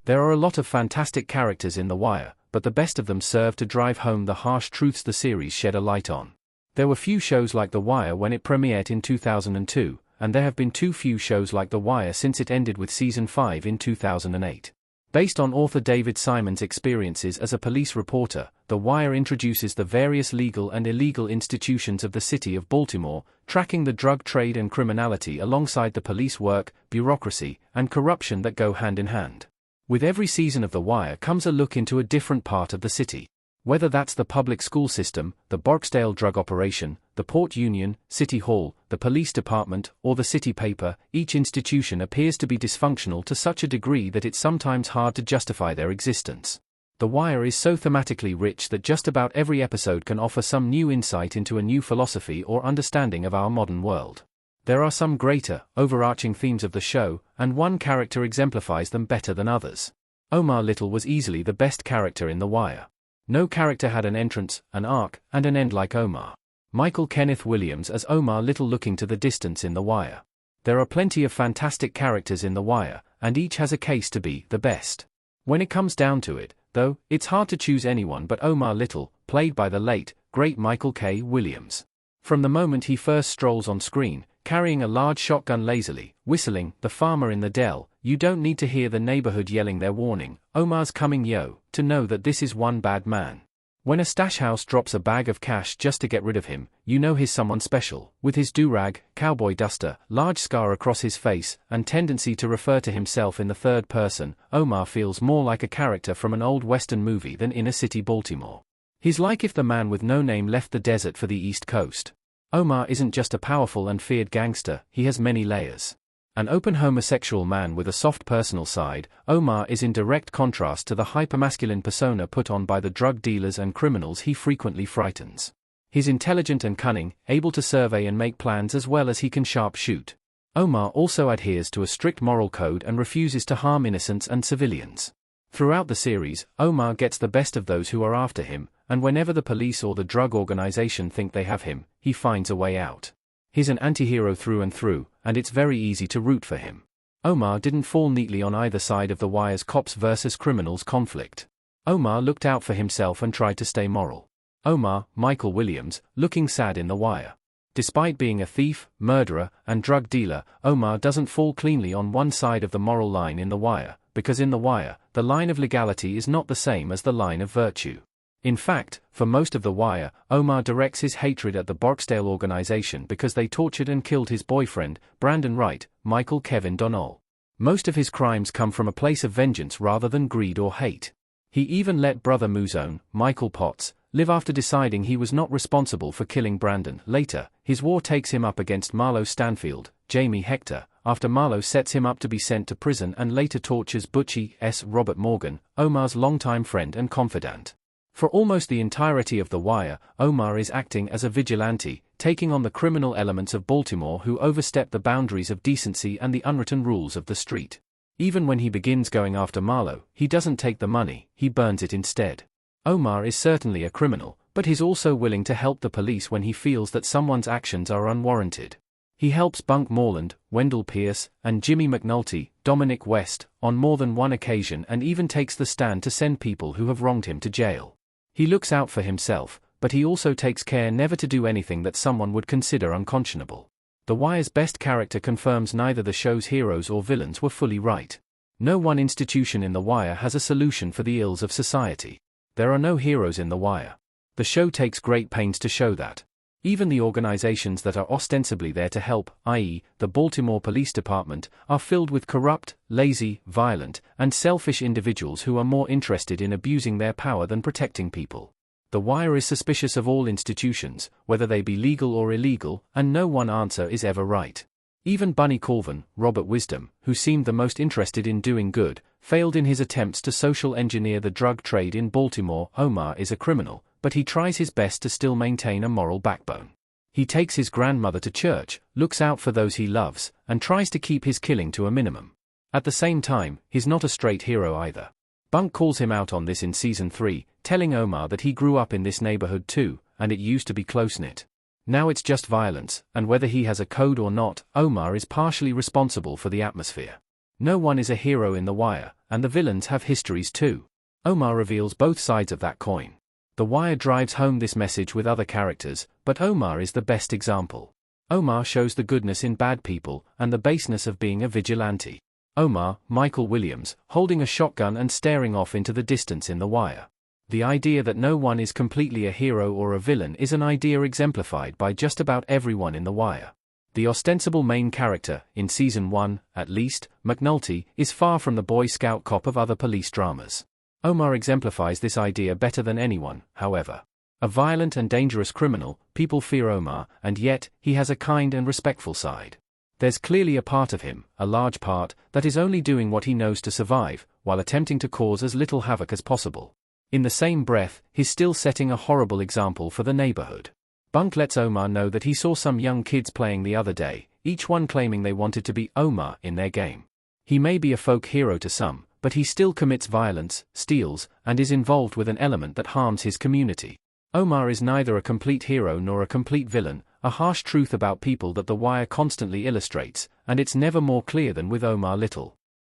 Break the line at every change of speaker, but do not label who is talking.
There are a lot of fantastic characters in The Wire, but the best of them serve to drive home the harsh truths the series shed a light on. There were few shows like The Wire when it premiered in 2002, and there have been too few shows like The Wire since it ended with Season 5 in 2008. Based on author David Simon's experiences as a police reporter, The Wire introduces the various legal and illegal institutions of the city of Baltimore, tracking the drug trade and criminality alongside the police work, bureaucracy, and corruption that go hand in hand. With every season of The Wire comes a look into a different part of the city. Whether that's the public school system, the Barksdale drug operation, the Port Union, City Hall, the police department, or the city paper, each institution appears to be dysfunctional to such a degree that it's sometimes hard to justify their existence. The Wire is so thematically rich that just about every episode can offer some new insight into a new philosophy or understanding of our modern world. There are some greater, overarching themes of the show, and one character exemplifies them better than others. Omar Little was easily the best character in The Wire. No character had an entrance, an arc, and an end like Omar. Michael Kenneth Williams as Omar Little looking to the distance in The Wire. There are plenty of fantastic characters in The Wire, and each has a case to be the best. When it comes down to it, though, it's hard to choose anyone but Omar Little, played by the late, great Michael K. Williams. From the moment he first strolls on screen, carrying a large shotgun lazily, whistling, "The Farmer in the Dell," you don't need to hear the neighborhood yelling their warning, "Omar's coming yo," to know that this is one bad man. When a stash house drops a bag of cash just to get rid of him, you know he's someone special. With his do-rag, cowboy duster, large scar across his face, and tendency to refer to himself in the third person, Omar feels more like a character from an old western movie than inner-city Baltimore. He's like if the man with no name left the desert for the East Coast. Omar isn't just a powerful and feared gangster, he has many layers. An open homosexual man with a soft personal side, Omar is in direct contrast to the hypermasculine persona put on by the drug dealers and criminals he frequently frightens. He's intelligent and cunning, able to survey and make plans as well as he can sharpshoot. Omar also adheres to a strict moral code and refuses to harm innocents and civilians. Throughout the series, Omar gets the best of those who are after him, and whenever the police or the drug organization think they have him, he finds a way out. He's an anti-hero through and through, and it's very easy to root for him. Omar didn't fall neatly on either side of The Wire's cops versus criminals conflict. Omar looked out for himself and tried to stay moral. Omar, Michael Williams, looking sad in The Wire. Despite being a thief, murderer, and drug dealer, Omar doesn't fall cleanly on one side of the moral line in The Wire, because in The Wire, the line of legality is not the same as the line of virtue. In fact, for most of The Wire, Omar directs his hatred at the Barksdale organization because they tortured and killed his boyfriend, Brandon Wright, Michael Kevin Donnell. Most of his crimes come from a place of vengeance rather than greed or hate. He even let brother Muzone, Michael Potts, live after deciding he was not responsible for killing Brandon. Later, his war takes him up against Marlo Stanfield, Jamie Hector, after Marlo sets him up to be sent to prison and later tortures Butchie S. Robert Morgan, Omar's longtime friend and confidant. For almost the entirety of The Wire, Omar is acting as a vigilante, taking on the criminal elements of Baltimore who overstep the boundaries of decency and the unwritten rules of the street. Even when he begins going after Marlo, he doesn't take the money, he burns it instead. Omar is certainly a criminal, but he's also willing to help the police when he feels that someone's actions are unwarranted. He helps Bunk Moreland, Wendell Pierce, and Jimmy McNulty, Dominic West, on more than one occasion and even takes the stand to send people who have wronged him to jail. He looks out for himself, but he also takes care never to do anything that someone would consider unconscionable. The Wire's best character confirms neither the show's heroes or villains were fully right. No one institution in The Wire has a solution for the ills of society. There are no heroes in The Wire. The show takes great pains to show that. Even the organizations that are ostensibly there to help, i.e., the Baltimore Police Department, are filled with corrupt, lazy, violent, and selfish individuals who are more interested in abusing their power than protecting people. The Wire is suspicious of all institutions, whether they be legal or illegal, and no one answer is ever right. Even Bunny Colvin, Robert Wisdom, who seemed the most interested in doing good, failed in his attempts to social engineer the drug trade in Baltimore. Omar is a criminal, but he tries his best to still maintain a moral backbone. He takes his grandmother to church, looks out for those he loves, and tries to keep his killing to a minimum. At the same time, he's not a straight hero either. Bunk calls him out on this in Season 3, telling Omar that he grew up in this neighborhood too, and it used to be close-knit. Now it's just violence, and whether he has a code or not, Omar is partially responsible for the atmosphere. No one is a hero in The Wire, and the villains have histories too. Omar reveals both sides of that coin. The Wire drives home this message with other characters, but Omar is the best example. Omar shows the goodness in bad people, and the baseness of being a vigilante. Omar, Michael Williams, holding a shotgun and staring off into the distance in The Wire. The idea that no one is completely a hero or a villain is an idea exemplified by just about everyone in The Wire. The ostensible main character, in Season 1, at least, McNulty, is far from the Boy Scout cop of other police dramas. Omar exemplifies this idea better than anyone, however. A violent and dangerous criminal, people fear Omar, and yet, he has a kind and respectful side. There's clearly a part of him, a large part, that is only doing what he knows to survive, while attempting to cause as little havoc as possible. In the same breath, he's still setting a horrible example for the neighborhood. Bunk lets Omar know that he saw some young kids playing the other day, each one claiming they wanted to be Omar in their game. He may be a folk hero to some, but he still commits violence, steals, and is involved with an element that harms his community. Omar is neither a complete hero nor a complete villain, a harsh truth about people that The Wire constantly illustrates, and it's never more clear than with Omar Little.